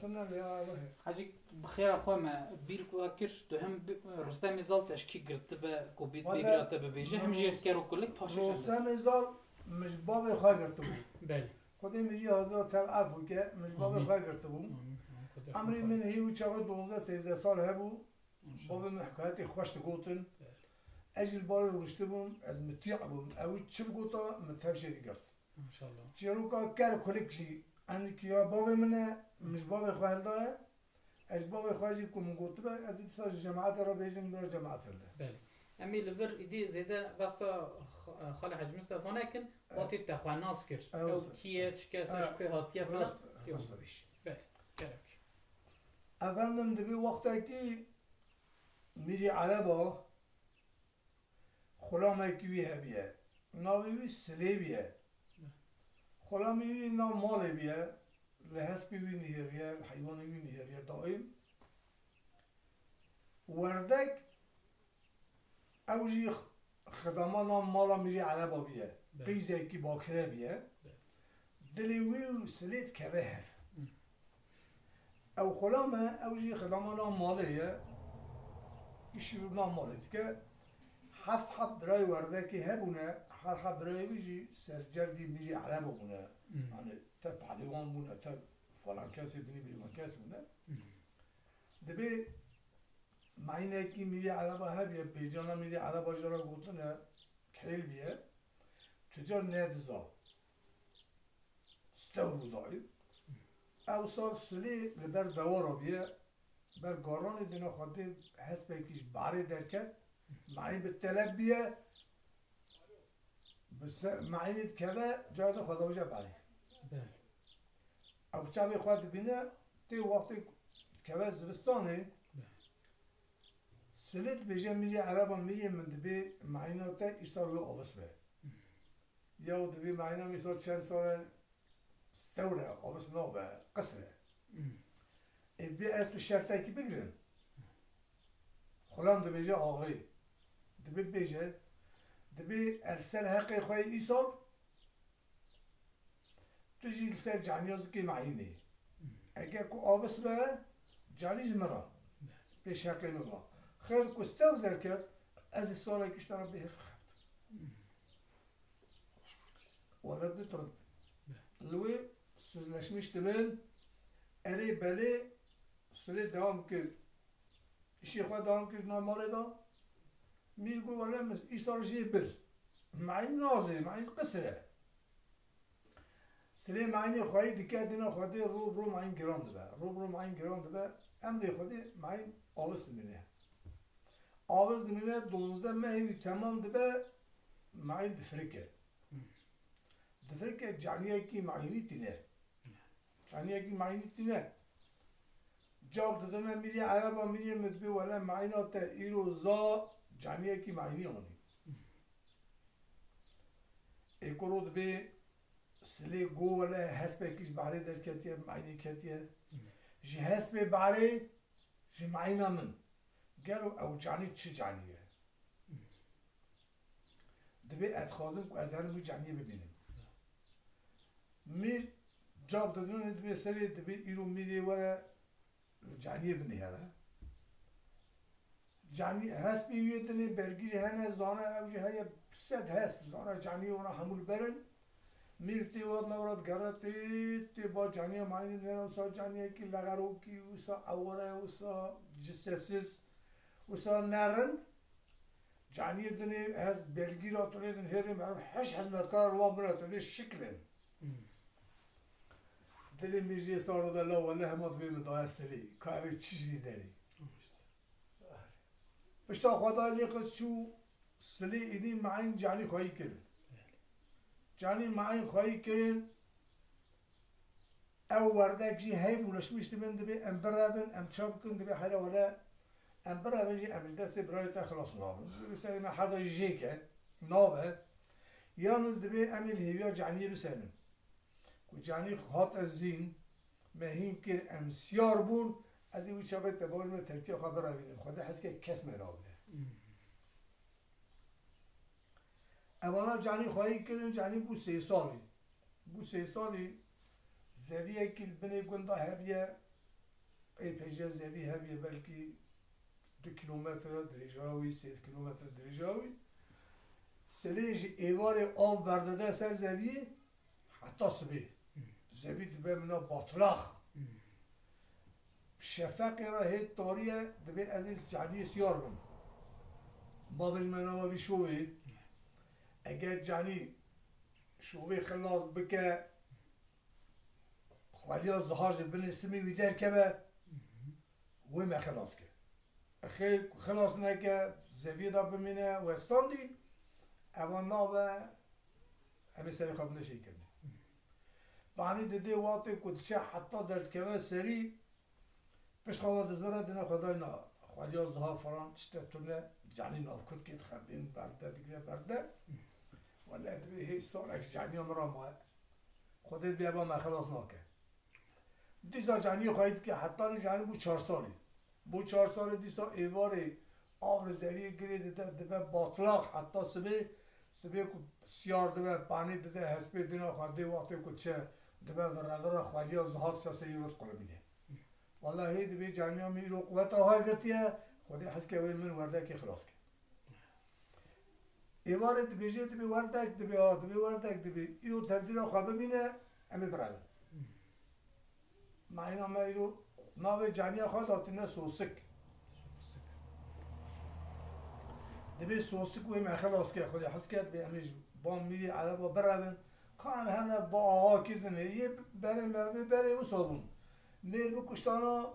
هاتنا لیا حاجی بخیر آخوا ما بیل کوکر تو هم رستم زال تشکی گرفته به کوبید بیبراته به بیجه هم جیف کرو کلک پاشش رستم زال مجباب خواه گرفته بود. بله. خودی میگی حضرت تبعه بود که مجباب خواه گرفته بود. امری من هیو چاقه 12-13 سال هبو. بابا من حکایتی خوشت گوتن. اجل بار رشته بوم از متیع بوم. اوی چه بگوتا متفشری گرفت. ماشاءالله. چیرو که کار کلک چی. آنی کیا بابا منه مجباب خواه داره. از بابا خواهی کم گوته به از این سال جماعت را بیشتر برای جماعت هله. بله. امی لور ایدی زیاده واسه خاله حاج مصطفی نکن وقتی تخوان ناس کرد. او کیه چکسش که هاتیه فلان تیوم بیش. بله. کرک. افندم دبی وقتی که میری عربا خلا میکیه بیه. ناوی سلیبیه. خلا میوی نام مال بیه. لحس بیوی نهریه، حیوانی بیوی نهریه دائم. وردک اوجی خدامان نام مالا میری عربا بیه. قیزه کی باکره بیه. دلیوی سلیت کبه. او خلا ما اوجی خدامان نام مالیه. ایشی نام مالیه که هفت حب برای وردکی هبونه هر حب برای بیجی سرجردی میری عربا بونه. يعني تب حلوان بونه تب فلان کسی بینی بیوان کسی بونه. دبی معینه کی میری عربا هبیه بیجانا میری عربا جرا گوتنه کهیل بیه تجار ندزا استورو دایم او سال سلی لبر دوارا بیه بر گاران دینا خاطر حس بکیش باره درکت معین به طلب بیه بس معینت کبه جاده خدا بجا باره او چه خواهد بینه تی وقتی کبه زوستانه سلیت بیجه میلی عربا میلی من دبی معیناتا ایسال رو آبس به یا دبی معینا میسال چند سال استوره آبس نابه قصره بی اسم شرطه کی بگیرن خلان دبی جه آقای دبی بیجه دبی ارسل حقی خواهی ایسال تو جیل سر جانیاز کی معینه اگر کو آبس به جانیز مرا پیش حقی مرا خیر کستر درکت از سال کشتن به خرد ولد نترد لوی سوزنشمیش تبین اری بله سلی دوام کرد ایشی خواه دوام کرد ناماره دا میگو ولی ای سال جیه برز معین نازه معین قصره سلی معین خواهی دکه دینا خواهی رو معین گرام دبه رو معین گرام دبه هم دی خواهی معین آوست دمینه آواز دمینه 12 ماهی تمام دبه معین دفرکه دفرکه جانیه کی معینی تینه جانیه کی معینی تینه جاب دادن میری عربا میری مدبی ولی معینات ایرو زا جانیه کی معینی آنی اکرو دبی سلی گو ولی حسب کیش باره در کتیه معینی کتیه جی حسب باره جی معینا من گلو او جانی چه جانیه دبی اتخاذم که از هرمو جانیه ببینیم میر جاب دادن دبی سری دبی ایرو میری ولی جانیه بنیاره جانی هست بیویدنی برگیری هنه زانه اوجی های ست هست زانه جانیه اونا همول برن میرتی واد نورد گرفتی تی با جانیه معنی نیرم سا جانیه کی لغرو کی وسا اوره وسا جسسیز وسا نرند جانیه دنی هست برگیری را تولیدن هریم هم هش حزمتکار روان بنا تولی شکلن دلی میرجی سارو دلا والله همات بیم دای سری که چیزی داری بشتا خدا لیقت شو سلی ایدی معین جانی خواهی کرد جانی معین خواهی کرد او وردک جی هی بولشمیشتی من دبی ام برابن ام چاب کن دبی حالا ولا ام برابن جی ام دستی برای تا خلاص نابن بسیاری ما حدا جی که نابه یانز دبی امیل هیویا جانی بسنن که جانی خاط از زین مهم که ام سیار بون از این ویچه باید تباید من ترکیه خواه برابیدم خواهده هست که کس مرابده اولا جانی خواهی کردن جانی بو 3 سالی زویه که بنی گنده هبیه ای پیجه زوی همیه بلکی 2 کیلومتر دریجاوی 3 کیلومتر دریجاوی سلیج ایوار آب برداده سر زوی حتی سبی زوی دبه منا باطلاخ شفق را هیت طاریه دبه از این جانی سیار بم باب المنا بی شوی اگر جانی شوی خلاص بکه خالیا زهاج بن اسمی ویدر که وی ما خلاص که خیلی خلاص نکه زوی دا بمینه و استاندی اوان ناوه همه سری خواب نشی کنه بانی دیده واقعی کدشه حتی درد که سری پیش خواه دزاره دینا خدای نا خالیا زها فران چطتونه جانی ناو کد که تخبین برده دیگه برده ولی ادبی هی سالک جانی هم را ماه خودت بیا با ما خلاص ناکه دیسا جانی خواهید که حتی جانی بود 4 سالی بود 4 سال دیسا ایواری آب زوی گرید دبه باطلاق حتی سبه سیار دبه پانی دده حسبه دینا خواهده وقتی کچه دبه ورغر خواهی زهاد ساسه یه روز قلبینه والله هی دبه جانی هم ایرو قوت آهای گرتیه خودی حس که من ورده که خلاص که ایواری دبه جه دبه وردک دبه ایرو تبدیل خواه ببینه امی برده ما اینا ما ایرو ناوی جانی خواه داتینه سوسک دبی سوسک وی ما خلاص که خودی حس کرد به امیش با میری عربا برون کان هنه با آقا کردنه یه بره مرده بره و صابون میر بکشتانا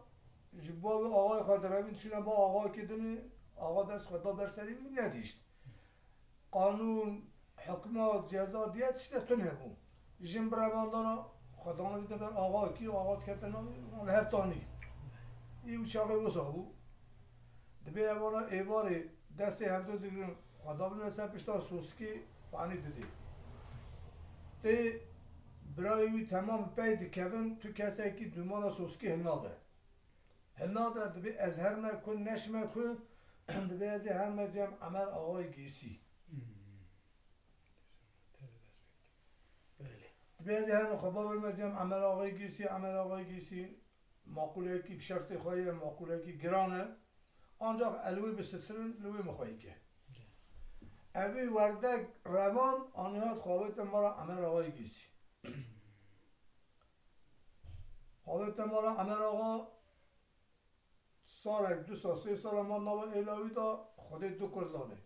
جباب آقای خود روید شونه با آقا کردنه آقا دست خدا برسری ندیشت قانون حکمات جزا دیت شتتونه بون جن برواندانا خدا نمیده بر آقا کی آقا کردن اون هفتانی این چاقه و صابون دبی اولا ایواری دستی هفته دیگرون خدا بنویسه پشتا سوسکی پانی دادی تی برای تمام پید کردن تو کسی که دومان سوسکی هناده دبی از هر مکن نش مکن دبی از هر مجمع عمل آقای گیسی دبی از هر مخبا مجمع عمل آقای گیسی ماقوله که شرط خواهی ماقوله که گرانه آنجا الوی بسترن لوی مخواهی که اوی وردک روان آنیات خوابت ما را عمل آقای گیسی خوابت ما را عمل آقا سال 2 سال 3 سال ما ناو الهی دا خود 2 کرزانه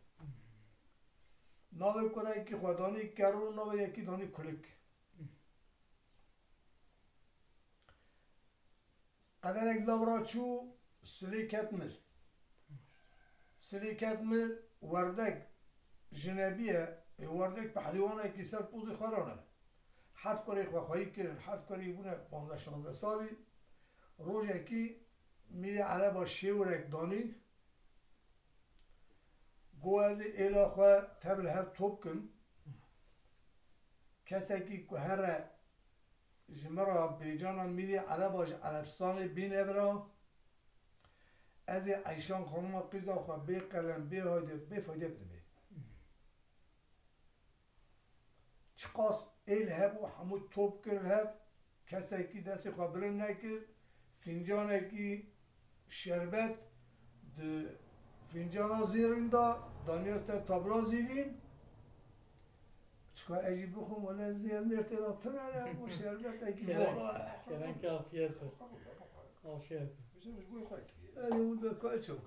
ناو کرک که خودانی کرون ناو یکی دانی کلک قدر اک لورا چو سلیکت مل وردک جنبیه وردک پهلوانه که سر پوزی خورانه هر کاری خواهی کردن هر کاری بونه 15-16 سالی روز یکی میره عربا شیورک دانی گو از ایلا خواه تبل هر توب کن کسی که هر جمرا بیجانا میره عربا عربستان بینه برا از عیشان خانم قیزا خواه بی قلم بی هایده بی فایده بده چقاس ایل هب و همون توب کرد هب کسی که دستی خواه بلند نکرد فنجانه که شربت فنجانا زیرین دا دانیست تابلا زیرین چکا عجیب بخون ولی زیر مرتی را تنه و شربت اکی بالا کرن که آفیته اون به کار چون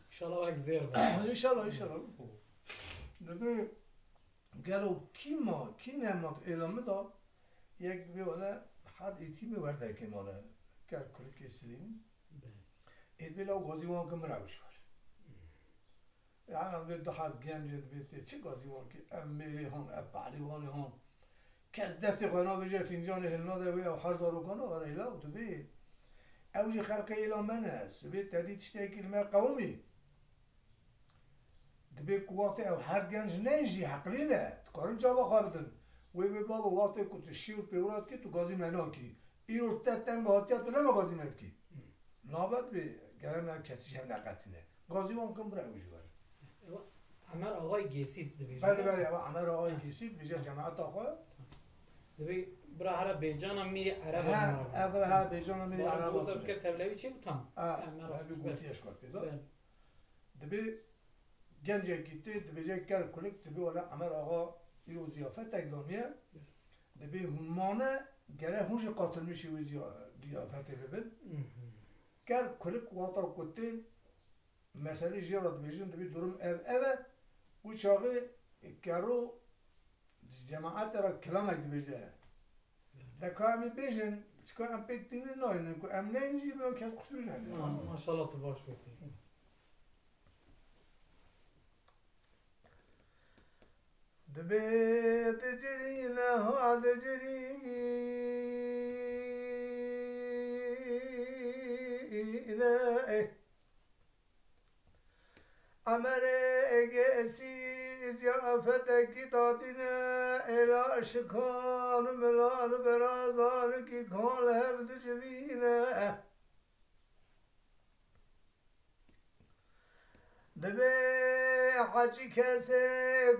انشالله وقت زیر بود انشالله نبی گلو کی نماد اعلامه دا یک بیواله هر ایتی میورده که ماله گر کلکی سلیم اید بیلا گازیوان که مروش var yani bir daha genç bir çi gazıvan ki emmeli hon pehlivan hon kes desti qana beje fincan helna da ve hazar qana var ila to be اوج خلق ila mana sibit tadid işteki ilme kavmi دبی قوات او هر گنج ننجی حقلی نه کارن جواب خواهدن وی به بابا وقتی که تو شیور پیورات که تو گازی منا کی ایرو تتن گاهاتیات تو نما گازی مد کی نابد به گرم نه کسیش هم نقطینه گازی وان کم برای اوجی باره عمر آقای گیسی دبیجه بله عمر آقای گیسی بیجه جماعت آخواه دبی برا هر بیجانا میری عرب ها برا هر بیجانا میری عرب بود که تبلیغی چی بودم بابی گوتیش کرد پیدا دبی گنجه گیتی دبی جای کل کلیک دبی ولی عمر آقا ایو زیافت تکدانیه دبی همانه گره هونش قاتل میشی و زیافت ببین گر کلیک واتا کتین مسئله جیرات بیجن دبی درم اوه و چاقی گرو جماعت را کلام اگه بیجه دکا همی بیجن چکا هم پیتینی ناینن که هم نینجی بیان که خسوری نده ماشاءالله تو باش بکنی دبی دجری نها دجری نه عمر اگسی زیافت کی داتینه الا شکان ملان برازان کی کان هفت جوینه دبی حجی کسی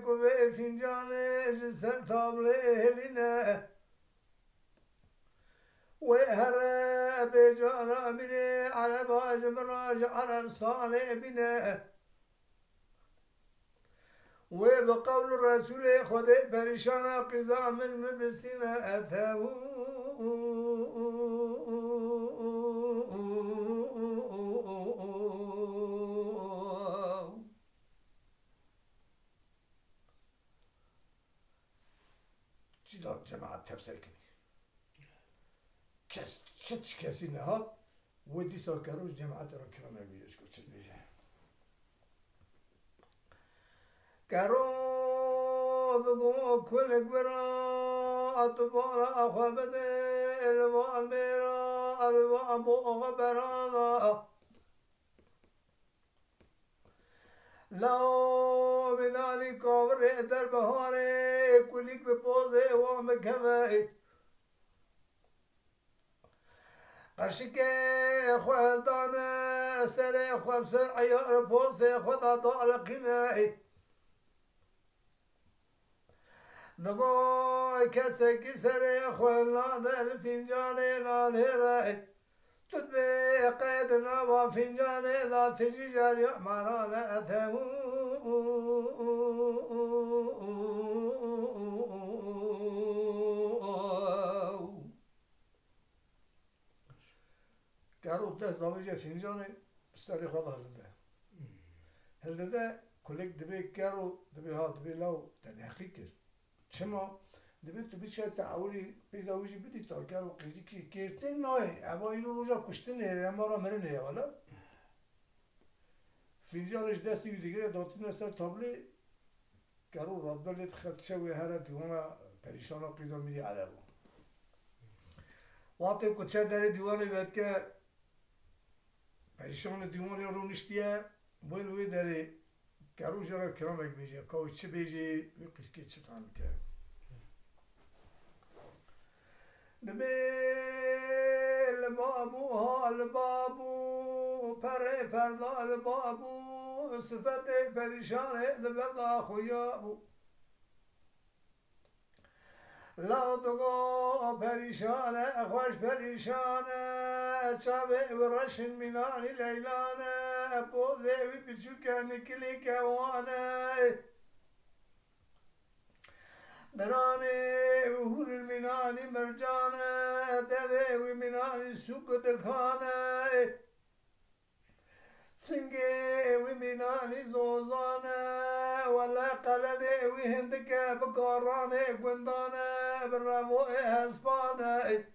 کوه فنجانه جسر تابله هلینه و هر بجانا منه عرب آجمراج عرب صالح بینه و بقول الرسول خود پریشان قضا من مبسین اتهو چیزا جماعت تفسیر کنی چه کسی نهاد و دیسا کروش جماعت را کرامه بیش کو چه بیشه کرو دو کلک برا اتبارا اخوابده الوان میرا الوان بو آقا برانا لاو منانی کاور در بهاره کلیک به پوزه و مکمه قرشی که خودانه سر خواب سر عیار پوزه خدا دالقینه نگاه کسی که سر خلاده فنجان نانهره تد به قید نوا فنجان ذات جیجاری مرانه اتمو گرو دست نواجه فنجان سر خدا هلده کلک دبی گرو دبی ها دبی لو تنحقیق کرد چما دبی تو بیچه تعاولی پیزاویجی بدی تا گرو قیزی که کرتن نای اما اینو روزا کشتنه اما را مرنه والا فنجانش دستی دیگه داتون سر تابلی گرو راد بلد خدشه و هر دیوانا پریشان قیزا میدی عربو وقتی کچه در دیوانه باید که پریشان دیوانه رو نشتیه بوی داره گرو جرا کرامک بیجه که چه بیجه قیزی چه فهم کرد دبی البابو ها البابو پره پردا البابو صفت پریشانه دبدا خویابو لا دگو پریشانه خوش پریشانه چاوه و رشن منانی لیلانه بوزه وی بچوکه نکلی کوانه برانه و هور المنانی مرجانه دوه و منانی سوک دکانه سنگه و منانی زوزانه ولا قلنه و هندکه بکارانه گندانه برموه هسپانه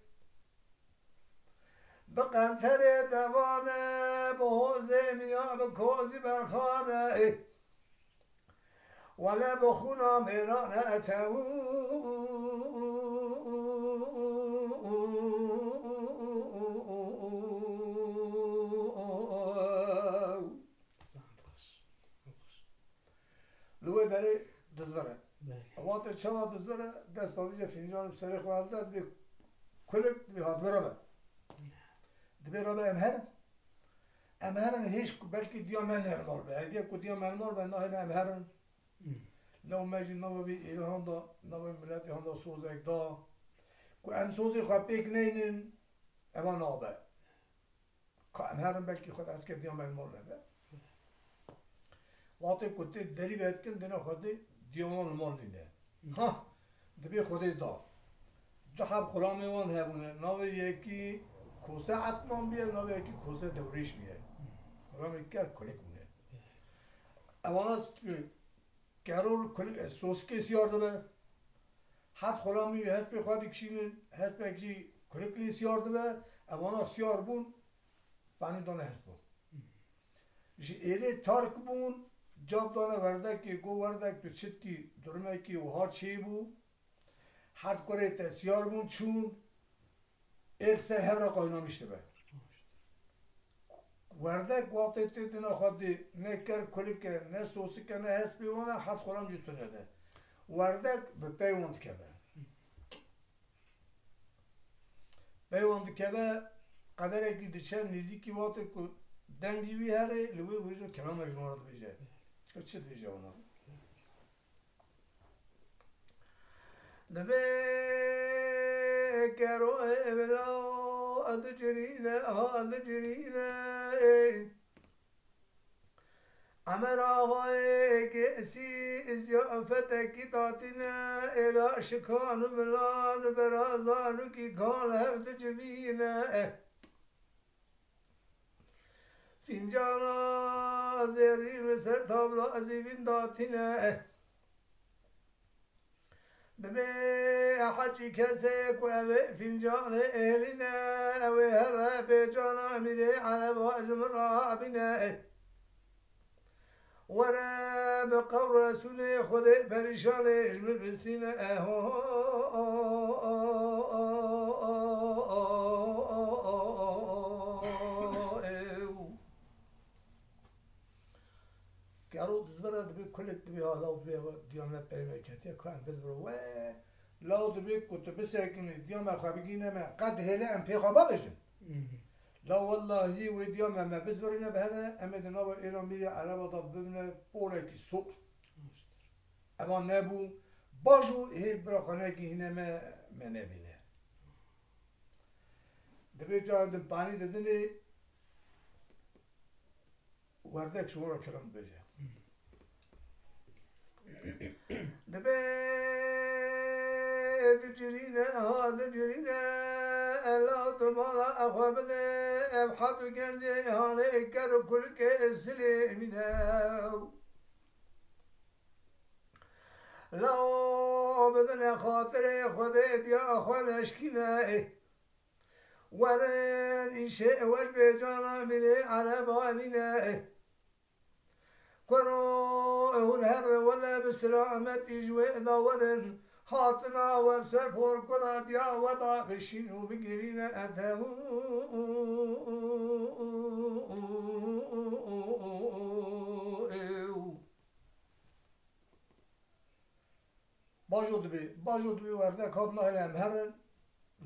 بقنطره دوانه بحوزه میا بکوزی برخانه ولا بخونا ميران أتوا لوه داري دزبره وقت شوا دزبره دست نویزه فنجان بسری خوالده دبی کلک دبی هاد برابه دبی رابه امهرن هیچ بلکه دیامن نرمار به اگه که دیامن نرمار به ناهی امهرن لو ماجي نوبي إلى هندا نوبي ملاتي هندا سوزك دا که امسوزی خواه پیک نینن اما نابه که امهرم بلکی خود از که دیام المال نبه وقتی کتی دری بهت کن دینا خودی دیام المال نینه ها دبی خودی دا دو حب خلامی وان هبونه ناوه یکی کوسه عطمان بیه ناوه یکی کوسه دوریش بیه خلامی کر کلیک بونه اوانا گرول سوسکه سیار دبه حد خلامی هست به خواهد کشینن هست به کشی کلیکلی سیار دبه اوانا سیار بون پانی دانه هست بون جی ایره تارک بون جاب دانه وردکی گو وردک تو چید کی درمه کی و ها چی بو حد کره تسیار بون چون ایل سر هر را قاینا میشته به وردک وقتی تیتنا خودی نه کر کلیک نه سوسی که نه هست بیونه حد خلام جیتونه ده وردک به پیوند که به پیوند که به قدر اکی دچر نزیکی وقتی که دنگی بی هره لوی ویجو کلام اجمارات بیجه چکا چه بیجه اونا نبی کرو بلا ادجرینه امر آقای کسی زیافت کی داتینه الى شکان ملان برازانو کی کان هفت جبینه فینجانا زیرین سر تابلا ازیبین داتینه دبی حجی کسی کوه فینجان اهلینه و هر بیجانا میره عرب واجم رابینه ورا بقبر رسول خود پریشان اجمل بسینه گرود زبرد بی کلیک دبی حالا دبی دیام نپیمه کتی کن بزبرو و لا دبی کتب سکنی دیام خوابگینه من قد هله ام پی خوابا بشن لا والله وديوم ما بزورنا بهذا أما دنا وإيران ميري عربة ضبنا بورك سوق أما نبو باجو هي براخانة كي هنا ما نبينا دبي جا دم باني ددني وردك شورا كلام بجا دبي دجرينا لا تبالا أخوابنا أبحث جنجي هاني كرو كل كسليمنا لا بدنا خاطري خديت يا أخوان أشكينا ورن إنشاء وجب جانا من عرباننا كنو هنهر ولا بسرامة إجواء دورن حاطنا وبسر فور كنا ديا وضع بشينو بقرينا أثهو باجود بي وردك هاد نهلم هرن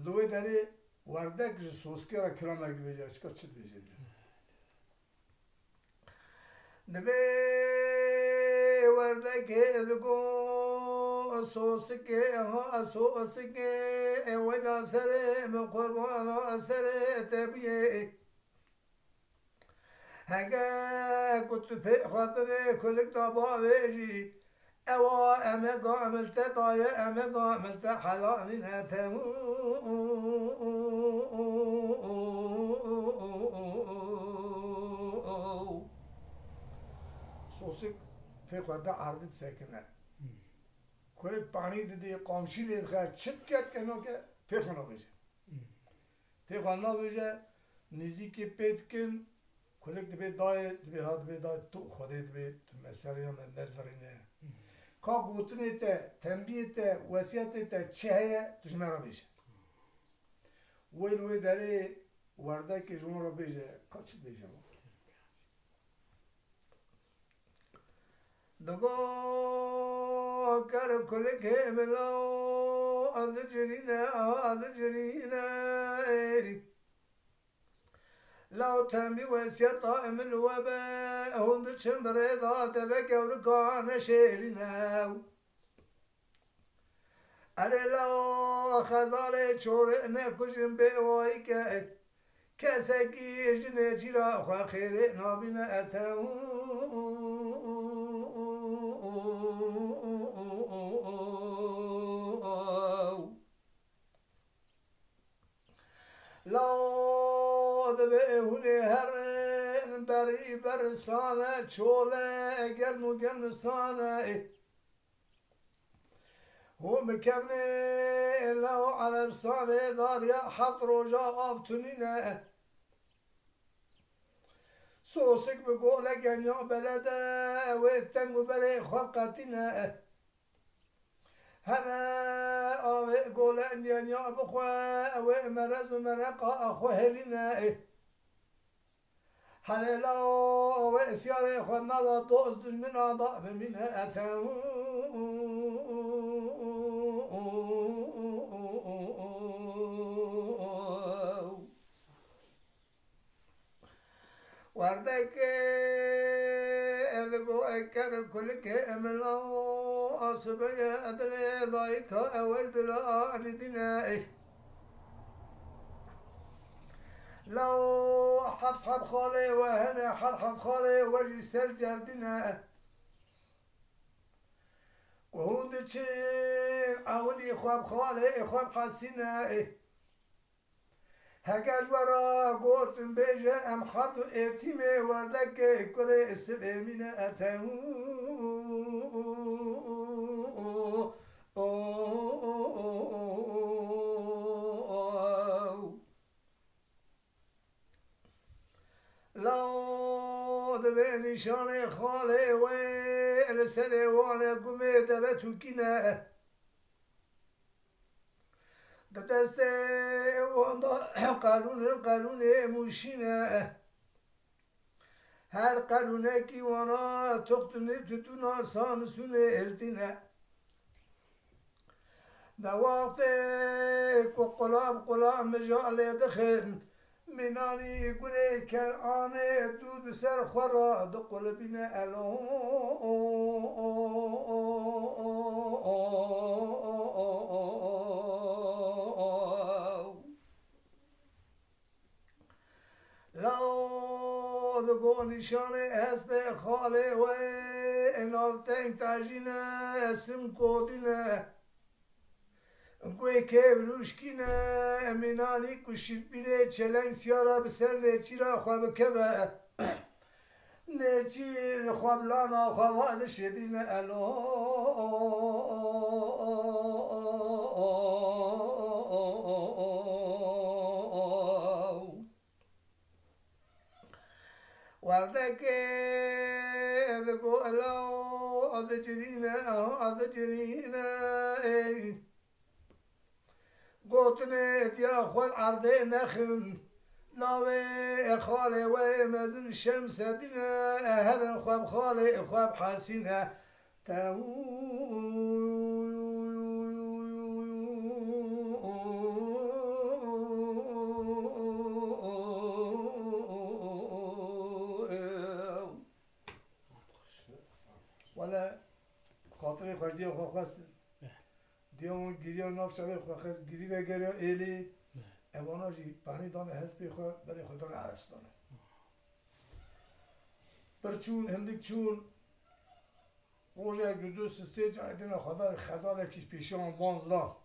لوي داري وردك جسوس كرا كرامك بيجا چكا چت بيجا نبي وردك ادقو أسوسك أسوسك ودا سر من قربان سر تبيه هجا كنت في خاطري كلك طبع بيجي أوا أما عملت طايا أما عملت حلال نتمو سوسك في خاطر عرض ساكنة كل پانی دیدی قامشی لید خواهد چت کرد که نو که پیخونا بجه پیخونا بجه نزیکی پید کن کلک دبی دای تو خوده دبی تو مسئله یا من نظرینه که گوتنی تا تنبیه تا وسیعت تا چه هیه تجمع بجه وی داره ورده که جمع را بجه که چت بجه دگو كر كل كملا أذجرينا لو تمي وسيا طائم الوباء هند شمريضا تبكى وركان شيرنا لا خزال چور نکشم به وای که کسکی جنه چرا خوا خیر نابین اتو لاد به هونه هر بری برسانه چوله گرم و گرمستانه هم كبني لو على بصاني دار يا حفر وجا افتنينه صوصك بقولك يا بلده ويتنقو بلي خلقتنا هنا اوي قول ان يا بخوا اوي مرز ومرقه اخوه لنا هلا لو اسياري خنا وطوز من ضعف منها اتو وردك أذكو أكر كل كامل أصبي أدري ضايك أورد لا عددنا لو حفحب خالي وهنا حرحب خالي وجي سرجردنا وهو دتشين عودي خواب خالي خواب حسنا هكذا ورا قوت بيجا أم حد إتيمي وردك كل السلمين أتو لو دبي نشاني خالي وين سري وانا قمي دبتو كنا دستي واندا قانون موشينا هر قانونكي وانا تقتني تتونا سامسوني التنا دواتك وقلاب مجال دخل مناني يقولي كراني دود بسر خورا دقل بنا لو دقو نشاني اسب خالي وإنافتين تعجينا اسم كودنا کوی که روشکینه منانی کشیف بینه چلنگ سیارا بسر نیچی را خواب که با نیچی خواب لانا خواب شدینه الو وردك ذكو الو عد جرينا قوتني يا خول عرضي نخم ناوي خالي ومزن شمس دينا هذا خواب خالي خواب حسينة ولا خاطري خردي وخاص دیام گیریا ناف شبه خواه خز گیری بگریا ایلی اوانا جی پهنی دانه هست بی خواه بلی خواه دانه عرستانه برچون هندک چون روژه اگر دو سسته جانه دینا خدا خزال اکیش پیشان بانزلا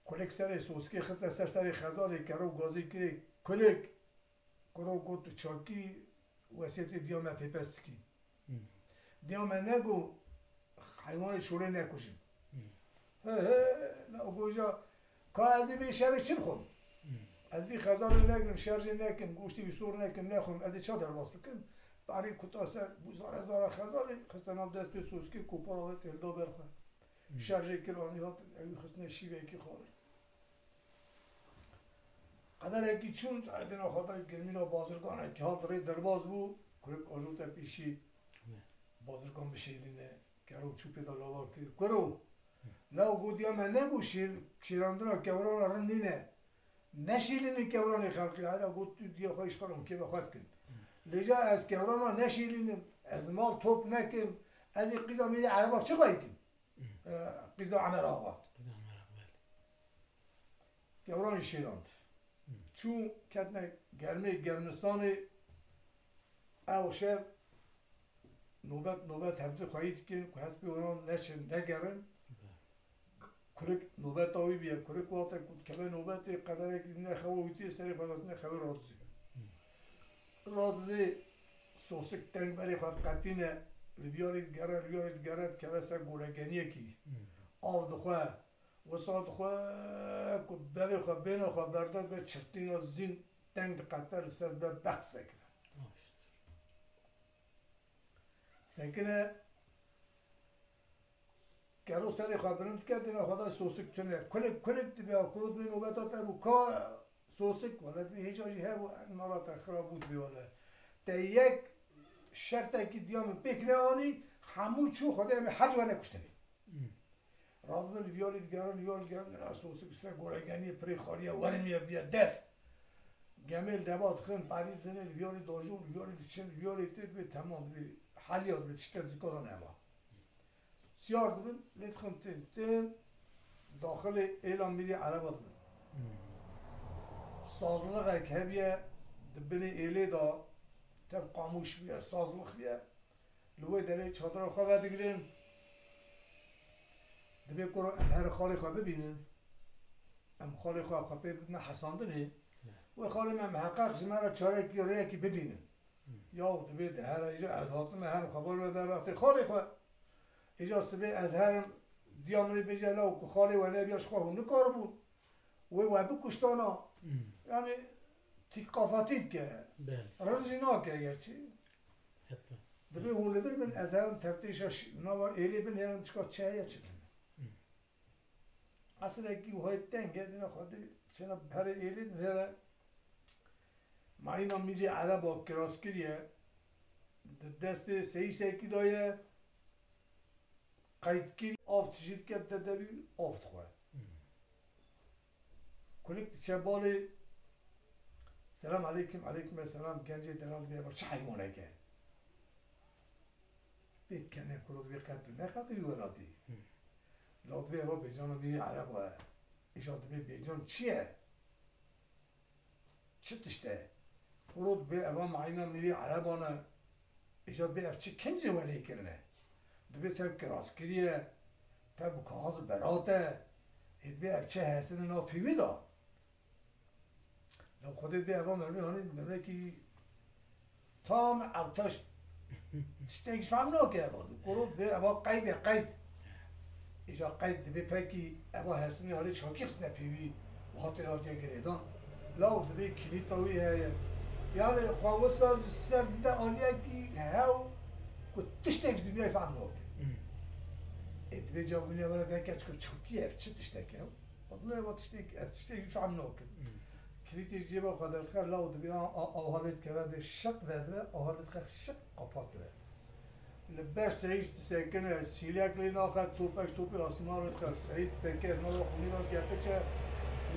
کلک سر سوسکی خسته سر خزال کرو گازی کری کلک کرو گوت چاکی وسیعت دیام پیپست کی دیام نگو حیوان چوره نکشیم نه گوجا که از این شب چی بخون از این خزان نگرم شارژ نکن گوشتی بسور نکن نخون از این چه در باز بکن برای کتا سر بوزار هزار خزان خستنام دست به سوسکی کوپار آوت هلدا برخواه شارژ کلانی هات اوی خستنه شیوه اکی خواره قدر اکی چون دینا خدا گرمینا بازرگان اکی هات ری درباز بو کرک آجوتا پیشی بازرگان بشیلینه کرو چوبی دا لاوار کرد کرو لو گودیا من نگو شیراندنا کوران رندینه نشیلینی کوران خلقی هر گود تو دیا خواهش کنم که بخواد کن لجا از کوران نشیلینیم از مال توپ نکن از این قیزا میده عربا چه خواهی کن قیزا عمر آقا قیزا عمر آقا گوران شیراند چون کتنه گرمستان او شب نوبت هفته خواهید که حسب اونان نگرن کرک نوبت آوی بیا کرک واتا کد کبه نوبت قدر که نخواهیتی سری فضات نخواهی رازی سوسک تنگ بری خواهد قطینه بیارید گرد که بسر گولگنیه کی آف دخواه وسط خواه که ببی خواه بین خواه برداد به چرتین از زین تنگ قطر سر به بخت سکنه سکنه گرو سری خواه برند کردیم خدا سوسک تونه کلک بیا کرد بین نوبتات رو که سوسک ولد به هیچ آجی هر مرات خراب بود بیواله تا یک شرطه که دیام بکنه آنی همون چون خدا همه حج و نکشتنی رازمن ویالی گران سوسک سر گورگانی پری خالیه ورمیه بیا دف گمیل دباد خن پرید زنه ویالی داجون ویالی تید به تمام به حالیات به چطور زکادان اما سیار دبن لیت خن تین داخل اعلام میری عربات دبن سازلقه که بیه دبنی ایلی دا تب قاموش بیه سازلق بیه لوی داره چادر خواه باید گیرین دبی کرو هر خالی خواه ببینن ام خالی خواه ببینن حساندنی و خالی من محقق زمان چاره کی ریه کی ببینن یا دبی هر ایجا از حاطم هم خبر ببرات خالی خواه ایجا سبی از هر دیامنی بجلا و خالی و نبیاش خواه نکار بود و بکشتانا یعنی تقافاتید که رنجی ناکه گرچی دبی اون لبر من از هر تفتیشش نوا ایلی بن هرم چکار چه یا چه اصلا اگه های تنگه دینا خواهده چنا بر ایلی نره ما اینا میری عرب با کراسکریه دست سیکی دایه قیدگیری آفت شید که دبی آفت خواه کلیک چه بالی سلام علیکم السلام گنجی دراز بیار چه حیوانه که بید کنه کرود بی قد نخواهی بیولاتی لاد بیار با بیجان بیری عرب و ایشاد بیجان چیه؟ چه تشته؟ کرود بی اوان معینا میری عربانه ایشاد بیار چه کنجی ولی کرنه دبی تب کراسکریه تب کاغذ براته اید بیار چه حسن نا پیوی دا لو خودت بیا با مرمی که تام اوتاش تشتیگش فهم ناکه بود کرود بیا با قید ایجا قید به پکی اما هستنی حالی چاکی خسنه پیوی و خاطراتی گریدان لاو دبی کلیتاوی هایی یعنی خواهوست از سرده آلیه که هاو که تشتیگش دنیای فهم ناکه دبی جوابونی اولا بکرد که چاکیه چه تشتیگه بطنه با تشتیگش فهم ناکه کلیتش جیبا خودت خیلی لاو دبی آهالت که به شق وده آهالت خیلی شق قپات وده لبر سعید سکنه سیلیک لی ناخد توپی آسمان رو خواست سعید بکر نو خونی رو گفته چه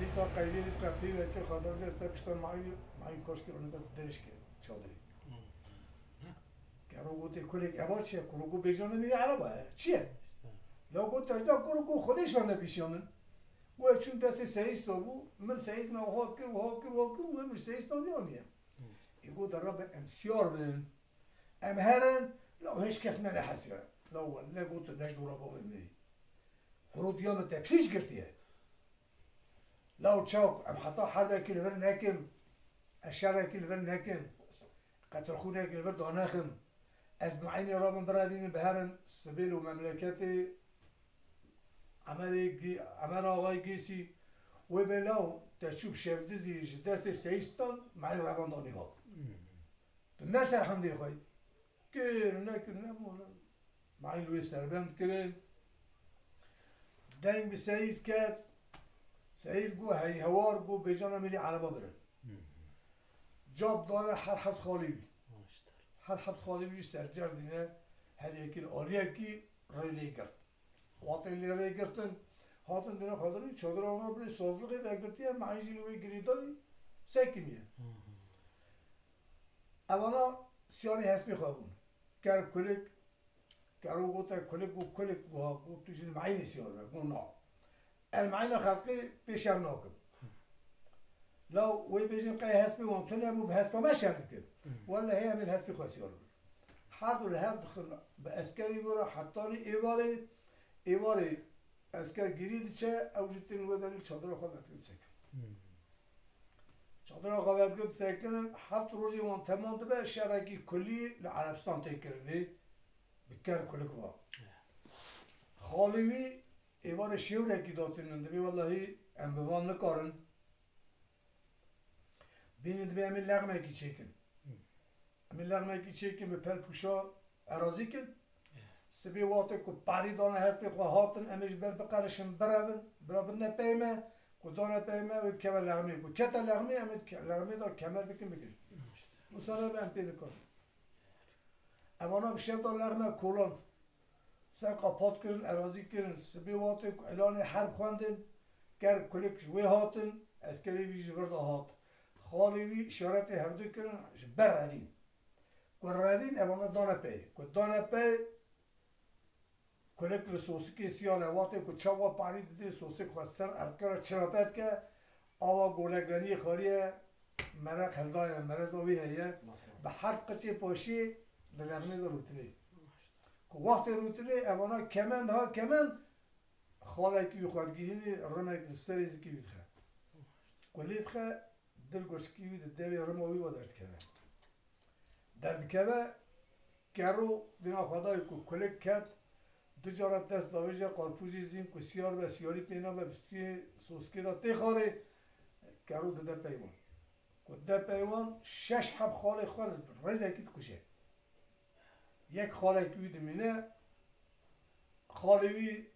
لیتا قیدی لیت قبلی بکر خواهدار جه سپشتان مایی کاش که اونو درش کرد چادری گرو گوتی کلیک اما چیه؟ کلوگو بیجانه میگه عربه چیه؟ لو گوتی اجدا کلوگو خودشان نبیشانن و چون دست سعیستا بود من سعیس ما ها کرد من مش سعیستا نیانیم ایگو در را به امسیار بین امهرن لا هیچ کس من حسیه لا ولی گوت نجدورا با بمیری خرود یام تبسیش گرتیه لا چاک ام حتی حدا که لبر نکم اشاره که لبر نکم قتل خونه که لبر دانخم از معینی را من برادین بهرن سبیل و مملکت عمل آقای گیسی و بلاو تشوب شفزیزی دست سیستان معی رواندانی ها تو نسر حمده خواهی که نمونه معی لوی سربند کرد دنگ به سعیز کرد سعیز گو هی هوار گو بیجان میلی عربا برد جاب داره هر حفظ خالی بی هر حفظ خالی بی سرجر دینه هر یکی آلیه کی ریلی کرد واقعی لی کردن هاتن دینه خادری چادر آنها بلی سازلقی بگرتی هم معی جلوی گریدای سکنیه اولا سیانی حسبی خوابون گر کلک كارو قلت كلك قلت تجي المعين يسير قلنا المعين خلقي بيشر ناكم لو ويبيجي قاي هسبي وانتوني ابو بهسبه ما شارك ولا هي من هسبي خسير حرب الهاب دخل بأسكري يقول حطاني إيوالي أسكر جريد شيء أو جتين وداني شاطر خبرت قد سكن شاطر خبرت قد سكن حفت روزي وان تمام تبع شركي كلي لعربستان تكرني بكر كل كوا خالوي إيوالي شيوله كداتين ندبي والله أم بوان نكارن بين دبي أمين لغمة كي شكن أمين لغمة كي شكن بپل پوشا أرازي كن سبي وقتی که پری دانه هست به هاتن امیش بر بقرشم برابر نپیمه کدانه پیمه و کمر لغمی بود کت لغمی امید لغمی دا کمر بکن بگیر مثلا به ام پیدا کن اوانا بشر دا لغمه کولان سر قاپات کردن اراضی کردن سبی وقتی که اعلان حرب خواندن گر کلیک وی هاتن اسکری ویج ورد هات خالی وی اشارت هر دو کردن بر روین که روین اوانا دانه پی که دانه پی کلیک لسوسی که سیاه لواته که چوا پاری دیده سوسی که سر ارکر چرابت که آوا گولگانی خالیه مرق هلدای مرز آوی هیه به هر قچه پاشی دلغنی دا روتلی که وقت روتلی اوانا کمند ها کمند خاله که یخوادگیهینی رمک لسریزی که بیدخه کلیت خه دل گوشکی بید دوی رماوی و درد که درد که گرو دینا خدای که کلیک کد دو جارت دست داویجه قارپوزی زیم که سیار به سیاری پینا به بستوی سوسکی دا تخاره گرو ده پیوان که ده پیوان 6 حب خاله خال رزه کید کشه یک خاله که وید مینه خاله وی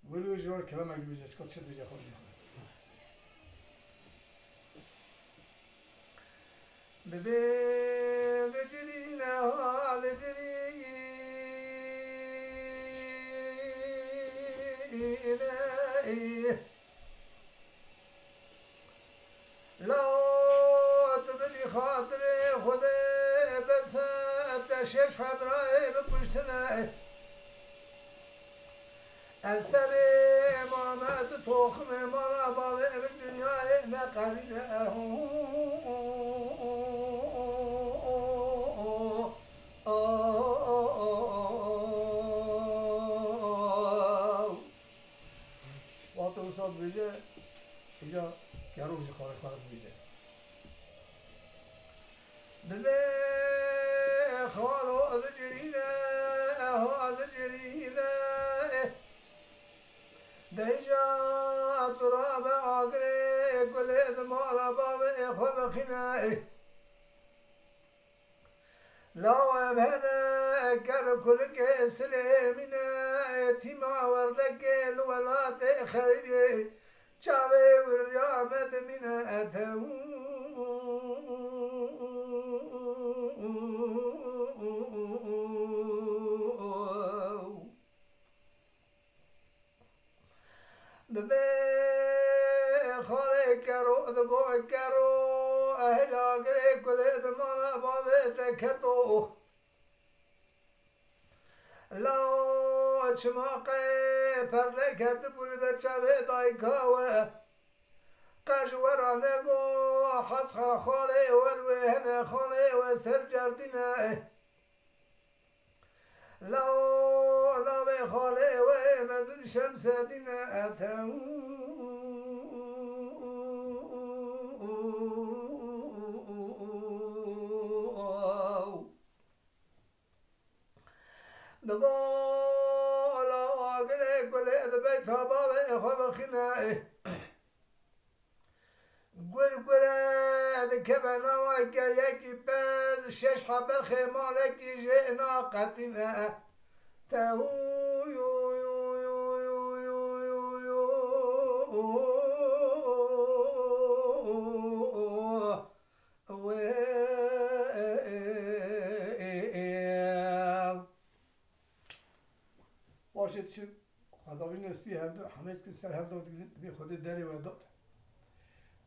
ولو جوار کلام اگه بیجه چکا چه دیگه خاله ببه بجری نه بجری لا تبدي خاطري خذي بس تشيش خبري بكشتنا السلام ما تطخم ما بابي بالدنيا نقرنا وصل بيجي إجا كاروز خارق بيجي دبي خالو أذجرينا أهو أذجرينا ديجا تراب عقري كل إدمار بابي خبخنا لا أبهنا كر كل كسلمنا تيما وردك الولات خيري شاوي وريامد من أتو دبي خالي كرو دبوي كرو أهلا قري كل دمانا بابي تكتو لا چماقي پرلكت بلبچه دايكاوه قجور نگو حفظ خالي والوهن خالي وسر جردنا لا بخالي ومزن شمس دنا أتو دقال آقل كل بيت بابا إخوة خنائه قل ذكبنا وكيك باد شش حب الخمالك جئنا قتنا تهو يو يو يو يو يو يو واشد شو خداوی نسبی همه از که سر هم داد بی خود داری و داد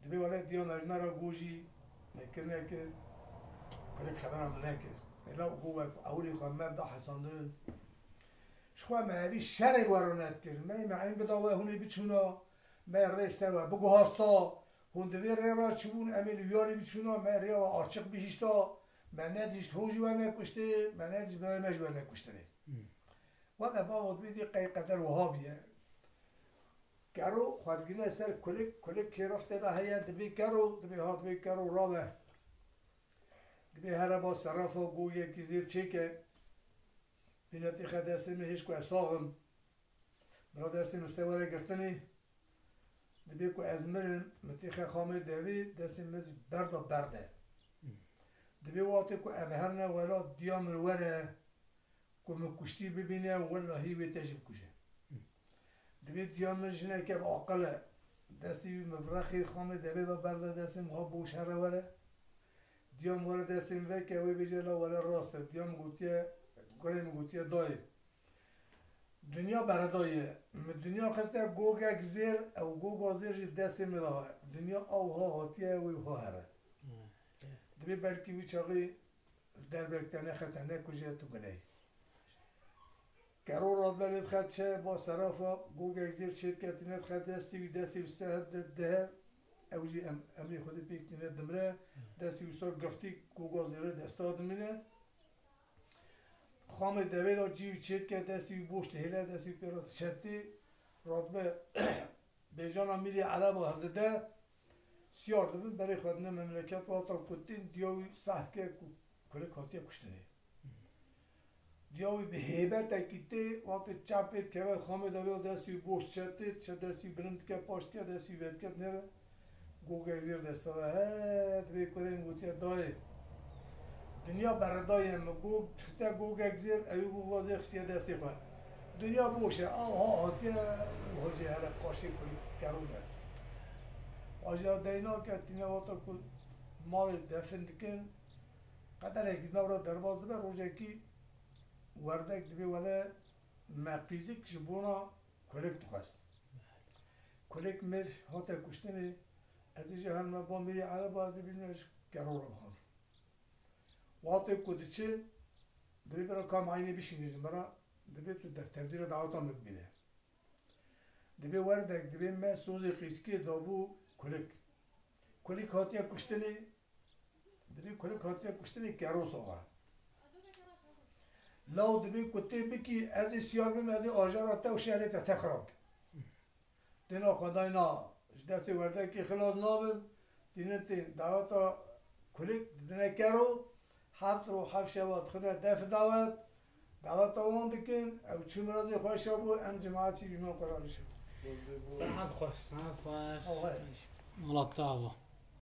دبی ولد دیان اجمرا گوجی نکرنه که کلی خبرم نکرد الا گوه اولی خواهم مبدا حساندن شخوا مهوی شر وارونت کرد می معین بداوه هونی بچونا می رئیس و بگو هاستا هون دوی را چون امیل یاری بچونا می ریا و آچق بیشتا من ندیشت هوجی و نکشته من ندیشت برای مجبور نکشته وقت با وقت بیدی قی قدر وهابیه کرو خودگیره سر کلیک که رفته ده هیا دبی کرو دبی هات بی کرو رابه دبی هر با صرف و گویه کی زیر چی که بینتی خد اسم هیچ کو اساهم براد اسم سواره گرفتنی دبی کو ازمرن متیخ خامه دوی دسم مز برده دبی وقتی کو امهرنه ولا دیام الوره کو مکشتی ببینه ولا هی به تجربه کشه دبی دیام مجنه که عاقله دستی مبرخی خامه دوی با برده دسم ها بوش هر وره دیام وره دسم و که وی بجلا ولا راسته دیام گوتیه دای دنیا بردایه دنیا خسته گوگک زیر او گوگا زیر دستی مداه دنیا او ها هاتیه وی ها هره دبی بلکی وی چاقی در بکتنه خطنه کجه تو گنه کرو راد بلید خد چه با صرافا گوگک زیر شرکتی ند خد دستی وی سهد ده او جی امری خودی پیکنه دمره دستی وی سر گفتی گوگا زیر دستا دمینه خام دوی را جیو چید که دستی بوشت هیله دستی پیرات شدی رادبه بیجانا میلی عرب هفته ده سیار دبن برای خودنه مملکت و آتا کتین دیاوی سخت که کلی کاتیه کشتنه دیاوی به هیبت اکیده وقتی چپید که ول خام دوی دستی بوشت شدید چه دستی برند که پاشت که دستی وید که نره گوگر زیر دستا و هد بی کنیم گوتیه دای دنیا بردای مگو خسته گوگک زیر اوی گو وازه خسیه دستی خواهد دنیا بوشه ها هاتیه هجی هر قاشی کلی کرونه آجا دینا که تینه واتا کل مال دفن دکن قدر اکی نورا دربازه بر روژه کی وردک دبی ولی مقیزی کشبونا کلک دخست کلک مر هاتا کشتنی از ایجا هر با میری عرب ازی بیزنش کرو را بخواد وقتی کودچه دبی برای کام عینی بشینیزم برای دبی تو دفتردیر دعوتا مبینه دبی وردک دبی من سوزی قیسکی دابو کلیک هاتیه کشتنی دبی کلیک هاتیه کشتنی کروس آقا لو دبی کتی بکی از سیار بیم از آجارات و شهری تخراب دینا خدای نا دستی وردکی خلاص نابل دینتی دعوتا کلیک دینه کرو هفت رو هفت شبات خدا دفع دعوت آمان دکن او چون رازی خوش شبو ام جماعتی بیمان قرار شد ساعت خوش ملطفة